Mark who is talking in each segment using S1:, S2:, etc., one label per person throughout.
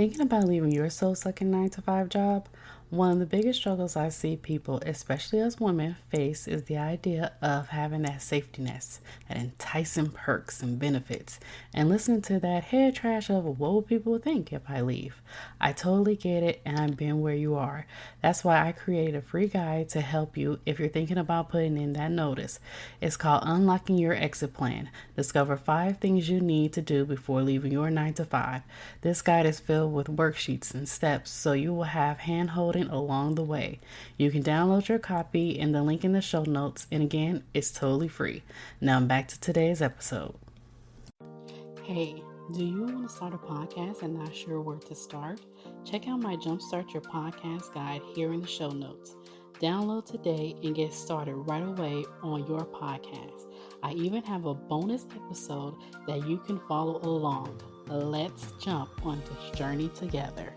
S1: Thinking about leaving your soul-sucking 9 to 5 job, one of the biggest struggles I see people, especially as women, face is the idea of having that safety net, that enticing perks and benefits, and listening to that head trash of what will people think if I leave. I totally get it, and I've been where you are. That's why I created a free guide to help you if you're thinking about putting in that notice. It's called Unlocking Your Exit Plan. Discover 5 things you need to do before leaving your 9 to 5. This guide is filled with worksheets and steps so you will have hand holding along the way. You can download your copy in the link in the show notes, and again, it's totally free. Now back to today's episode. Hey, do you want to start a podcast and not sure where to start? Check out my Jumpstart Your Podcast guide here in the show notes. Download today and get started right away on your podcast. I even have a bonus episode that you can follow along. Let's jump on this journey together.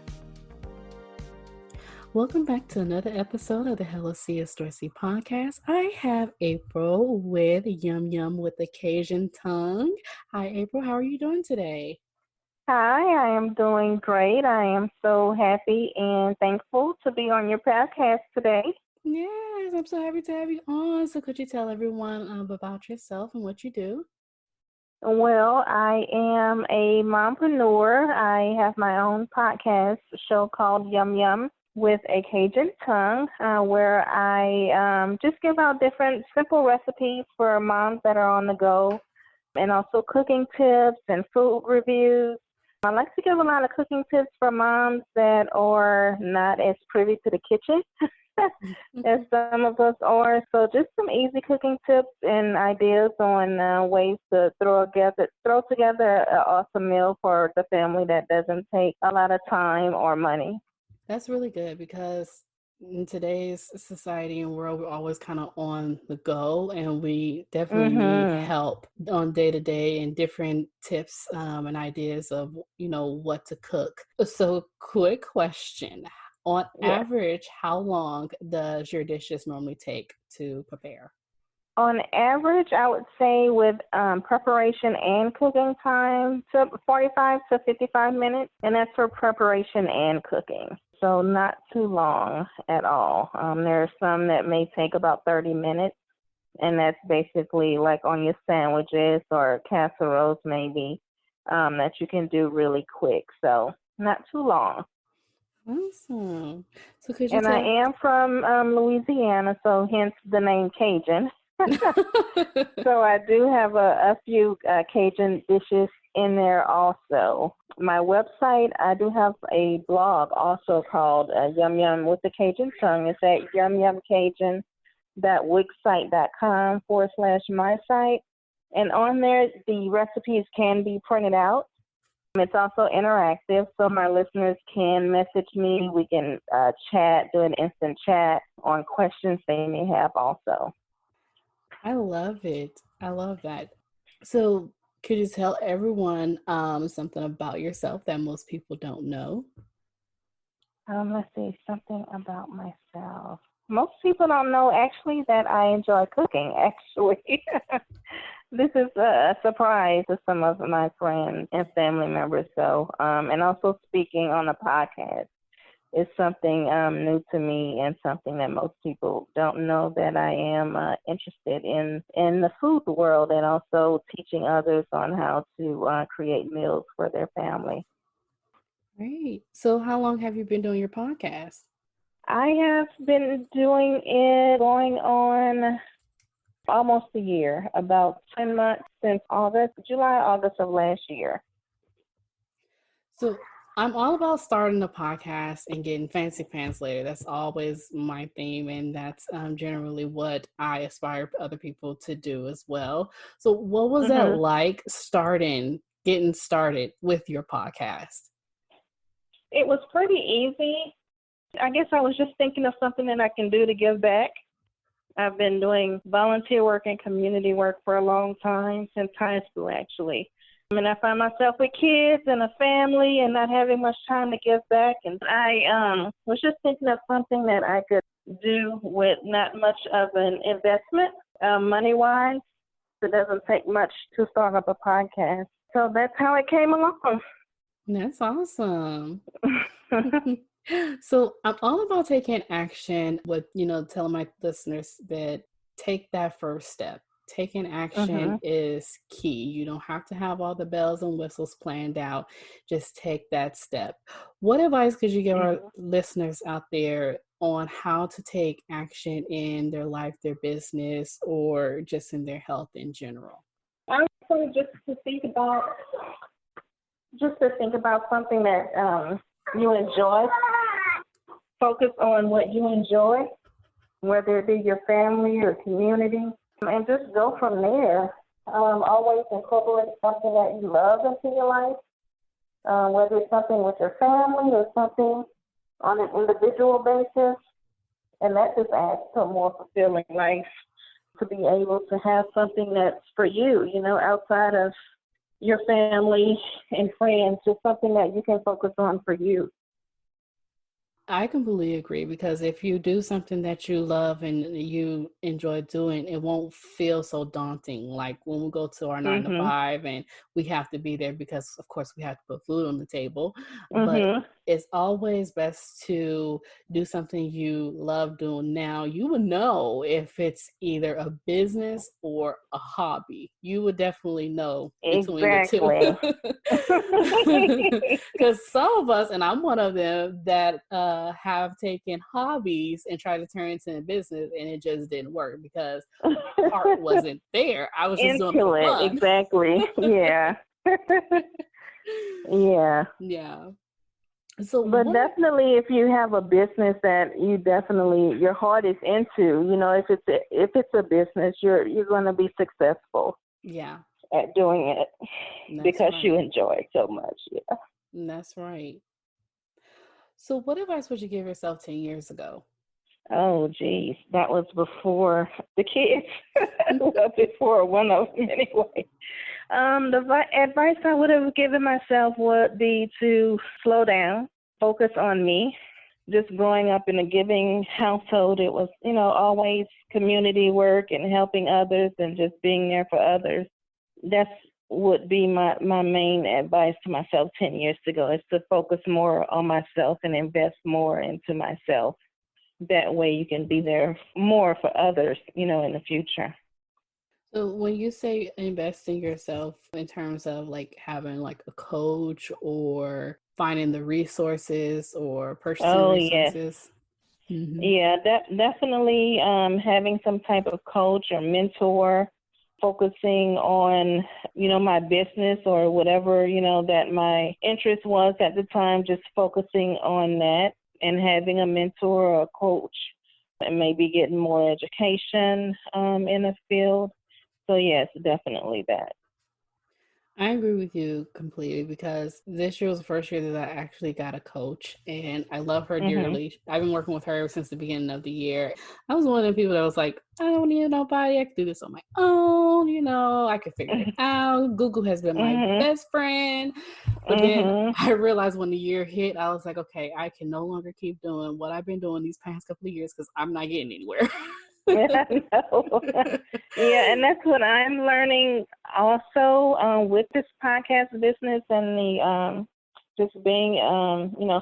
S1: Welcome back to another episode of the Hello Sia Story podcast. I have April with Yumm with the Cajun tongue. Hi, April. How are you doing today?
S2: Hi, I am doing great. I am so happy and thankful to be on your podcast today.
S1: Yes, I'm so happy to have you on. So could you tell everyone about yourself and what you do?
S2: Well, I am a mompreneur. I have my own podcast show called Yumm with a Cajun tongue, where I just give out different simple recipes for moms that are on the go, and also cooking tips and food reviews. I like to give a lot of cooking tips for moms that are not as privy to the kitchen as some of us are. So just some easy cooking tips and ideas on ways to throw together an awesome meal for the family that doesn't take a lot of time or money.
S1: That's really good because in today's society and world, we're always kind of on the go, and we definitely need help on day to day and different tips and ideas of what to cook. So, quick question: on
S2: Yes.
S1: average, how long does your dishes normally take to prepare?
S2: On average, I would say with preparation and cooking time, to 45 to 55 minutes, and that's for preparation and cooking. So not too long at all. There are some that may take about 30 minutes, and that's basically like on your sandwiches or casseroles maybe, that you can do really quick. So not too long.
S1: Awesome. So could you
S2: And I
S1: tell?
S2: am from Louisiana, so hence the name Cajun. So I do have a few Cajun dishes in there also. My website, I do have a blog also called Yumm with the Cajun tongue. It's at yummcajun.wixsite.com/my site. And on there, the recipes can be printed out. It's also interactive, so my listeners can message me. We can chat, do an instant chat on questions they may have also.
S1: I love it. I love that. So, could you tell everyone something about yourself that most people don't know?
S2: Let's see, something about myself. Most people don't know actually that I enjoy cooking, actually. This is a surprise to some of my friends and family members, so, and also speaking on a podcast is something new to me and something that most people don't know, that I am interested in the food world and also teaching others on how to create meals for their family.
S1: Great. So, how long have you been doing your podcast?
S2: I have been doing it going on almost a year, about 10 months since July, August of last year.
S1: So, I'm all about starting a podcast and getting fancy pants later. That's always my theme, and that's generally what I aspire other people to do as well. So, what was that like getting started with your podcast?
S2: It was pretty easy. I guess I was just thinking of something that I can do to give back. I've been doing volunteer work and community work for a long time, since high school actually. And I find myself with kids and a family and not having much time to give back. And I was just thinking of something that I could do with not much of an investment, money-wise. It doesn't take much to start up a podcast. So that's how it came along.
S1: That's awesome. So I'm all about taking action with, telling my listeners that take that first step. Taking action
S2: Mhm.
S1: is key. You don't have to have all the bells and whistles planned out. Just take that step. What advice could you give our
S2: Mhm.
S1: listeners out there on how to take action in their life, their business, or just in their health in general?
S2: I would say just to think about something that you enjoy. Focus on what you enjoy, whether it be your family or community, and just go from there. Always incorporate something that you love into your life, whether it's something with your family or something on an individual basis, and that just adds to a more fulfilling life to be able to have something that's for you, outside of your family and friends, just something that you can focus on for you.
S1: I completely agree because if you do something that you love and you enjoy doing, it won't feel so daunting. Like when we go to our nine to
S2: Mhm.
S1: five and we have to be there because, of course, we have to put food on the table. But
S2: Mhm.
S1: it's always best to do something you love doing. Now, you would know if it's either a business or a hobby. You would definitely know between the two.
S2: Exactly.
S1: Because some of us, and I'm one of them, that have taken hobbies and tried to turn into a business, and it just didn't work because my heart wasn't there. I was just doing it
S2: Into
S1: for
S2: it,
S1: fun.
S2: exactly. Yeah. Yeah.
S1: Yeah. So
S2: But
S1: what?
S2: definitely if you have a business that you definitely your heart is into, if it's a business, you're going to be successful
S1: Yeah,
S2: at doing it
S1: that's
S2: because you
S1: right.
S2: enjoy it so much. Yeah.
S1: That's right. So what advice would you give yourself 10 years ago?
S2: Oh, geez, that was before the kids. Well, before one of them anyway. Advice I would have given myself would be to slow down, focus on me. Just growing up in a giving household, it was, always community work and helping others and just being there for others. That's would be my main advice to myself 10 years ago is to focus more on myself and invest more into myself. That way you can be there more for others, in the future.
S1: So when you say invest in yourself in terms of like having like a coach or finding the resources or purchasing
S2: Oh, yes.
S1: resources. Hmm.
S2: Yeah, definitely having some type of coach or mentor, focusing on, my business or whatever, that my interest was at the time, just focusing on that and having a mentor or a coach and maybe getting more education in the field. So, yes, definitely that.
S1: I agree with you completely because this year was the first year that I actually got a coach and I love her
S2: Mhm.
S1: dearly. I've been working with her since the beginning of the year. I was one of the people that was like, I don't need nobody. I can do this on my own. I can figure it out. Google has been my
S2: Mhm.
S1: best friend. But then
S2: Mhm.
S1: I realized when the year hit, I was like, okay, I can no longer keep doing what I've been doing these past couple of years because I'm not getting anywhere.
S2: No. Yeah, and that's what I'm learning also with this podcast business and the just being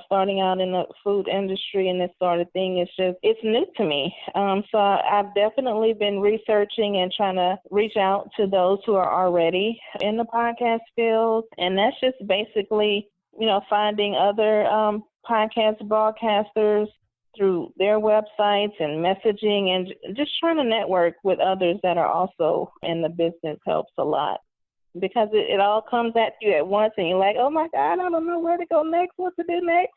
S2: starting out in the food industry and this sort of thing. It's new to me. So I've definitely been researching and trying to reach out to those who are already in the podcast field, and that's just basically finding other podcast broadcasters through their websites and messaging and just trying to network with others that are also in the business helps a lot because it all comes at you at once and you're like, oh my God, I don't know where to go next, what to do next.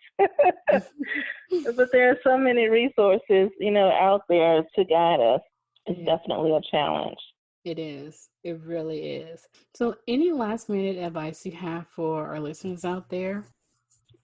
S2: But there are so many resources, out there to guide us. It's
S1: Yeah.
S2: definitely a challenge.
S1: It is. It really is. So, any last minute advice you have for our listeners out there?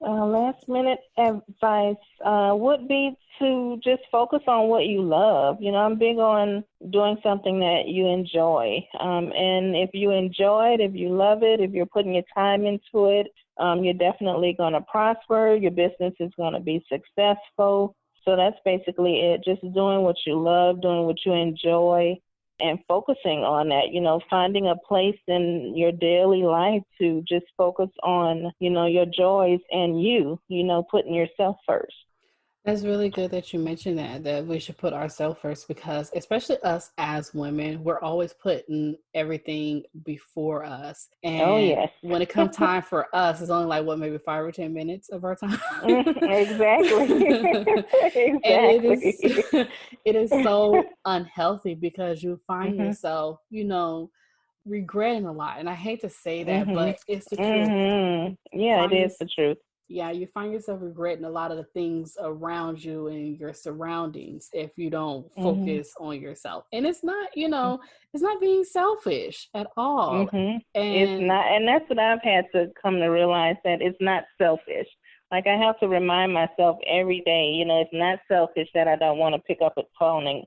S2: Last minute advice would be to just focus on what you love. I'm big on doing something that you enjoy. And if you enjoy it, if you love it, if you're putting your time into it, you're definitely going to prosper. Your business is going to be successful. So that's basically it. Just doing what you love, doing what you enjoy, and focusing on that, finding a place in your daily life to just focus on, your joys and putting yourself first.
S1: That's really good that you mentioned that we should put ourselves first because especially us as women, we're always putting everything before us.
S2: Oh,
S1: And
S2: yes.
S1: when it comes time for us, it's only like what, maybe 5 or 10 minutes of our time.
S2: Exactly.
S1: And it is
S2: Exactly.
S1: it is so unhealthy because you find
S2: Mhm.
S1: yourself, regretting a lot. And I hate to say that,
S2: Mhm.
S1: but it's the truth.
S2: Mhm. Yeah, it
S1: Find your
S2: is the truth.
S1: Yeah, you find yourself regretting a lot of the things around you and your surroundings if you don't
S2: Mhm.
S1: focus on yourself. And it's not, it's not being selfish at all.
S2: Mhm. It's
S1: And
S2: not, and that's what I've had to come to realize, that it's not selfish. Like, I have to remind myself every day, it's not selfish that I don't want to pick up a phone and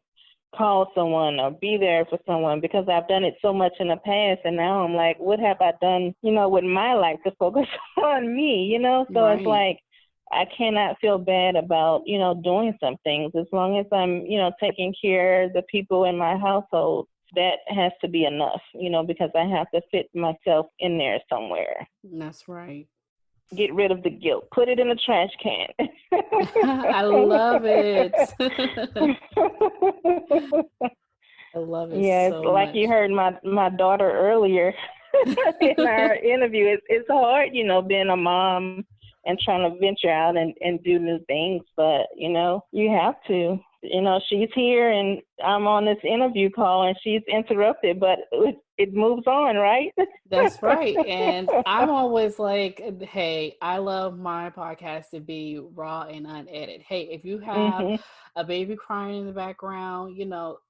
S2: call someone or be there for someone, because I've done it so much in the past, and now I'm like, what have I done, with my life to focus on me. So it's
S1: right,
S2: like, I cannot feel bad about, doing some things, as long as I'm, taking care of the people in my household. That has to be enough, because I have to fit myself in there somewhere.
S1: that's right.
S2: Get rid of the guilt. Put it in the trash can.
S1: I love it. I love it
S2: Yes,
S1: so
S2: like you
S1: much.
S2: heard my daughter earlier in our interview. It's hard, being a mom and trying to venture out and do new things, but you have to. She's here and I'm on this interview call and she's interrupted, but it moves on, right?
S1: That's right. And I'm always like, hey, I love my podcast to be raw and unedited. Hey, if you have
S2: Mhm.
S1: a baby crying in the background,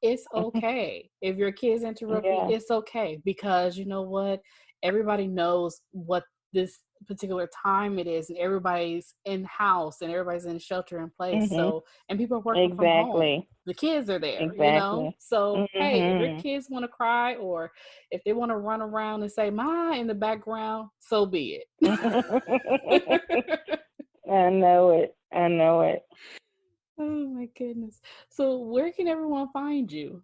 S1: it's okay. If your kids interrupt you,
S2: Yeah.
S1: it's okay because you know what? Everybody knows what this particular time it is, and everybody's in house and everybody's in shelter in place.
S2: Mhm.
S1: So, and people are working from home.
S2: Exactly.
S1: The kids are there,
S2: Exactly.
S1: So, hey, if your
S2: Mhm.
S1: kids want to cry or if they want to run around and say "ma" in the background, so be it.
S2: I know it. I know it.
S1: Oh my goodness. So where can everyone find you?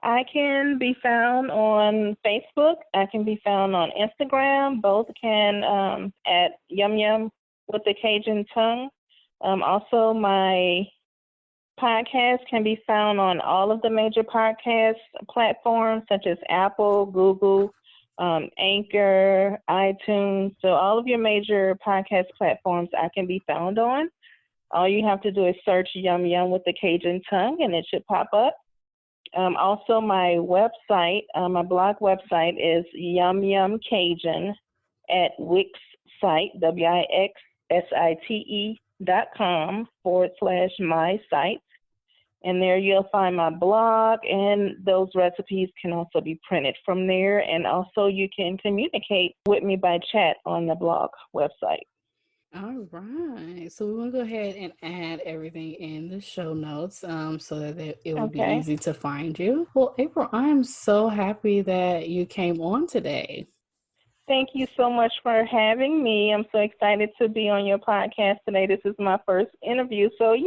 S2: I can be found on Facebook. I can be found on Instagram. Both can, at Yum Yum with the Cajun tongue. Also, my podcast can be found on all of the major podcast platforms, such as Apple, Google, Anchor, iTunes. So all of your major podcast platforms I can be found on. All you have to do is search Yum Yum with the Cajun tongue, and it should pop up. Also, my website, my blog website is Yum Yum Cajun at Wix site, WIXSITE.com/my site. And there you'll find my blog, and those recipes can also be printed from there. And also, you can communicate with me by chat on the blog website.
S1: All right. So we want to go ahead and add everything in the show notes so that it would be
S2: Okay.
S1: easy to find you. Well, April, I'm so happy that you came on today.
S2: Thank you so much for having me. I'm so excited to be on your podcast today. This is my first interview, so yay!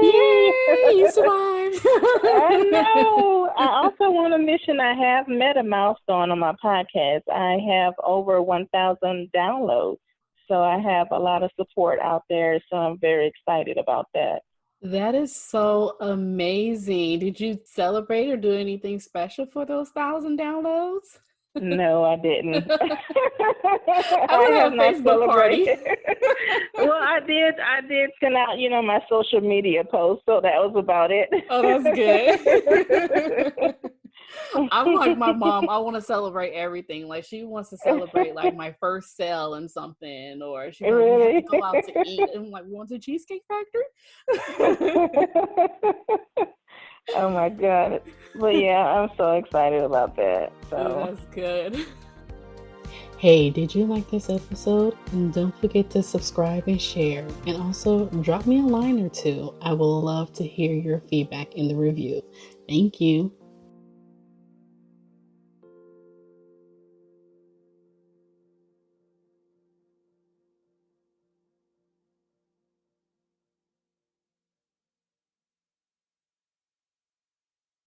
S1: Yay! You survived.
S2: I know. I also want to mention I have met a milestone on my podcast. I have over 1,000 downloads, so I have a lot of support out there, so I'm very excited about that.
S1: That is so amazing. Did you celebrate or do anything special for those 1,000 downloads?
S2: No, I didn't.
S1: I
S2: I
S1: would
S2: have
S1: have a
S2: not
S1: Facebook party.
S2: celebrated. Well, I did send out, my social media posts, so that was about it.
S1: Oh, that's good. I'm like my mom. I want to celebrate everything. Like she wants to celebrate like my first sale and something, or she's like, we have to
S2: Really?
S1: go out to eat. And I'm like, we want to Cheesecake Factory?
S2: Oh my God. But yeah, I'm so excited about that.
S1: Oh,
S2: So,
S1: that's good. Hey, did you like this episode? And don't forget to subscribe and share. And also drop me a line or two. I will love to hear your feedback in the review. Thank you.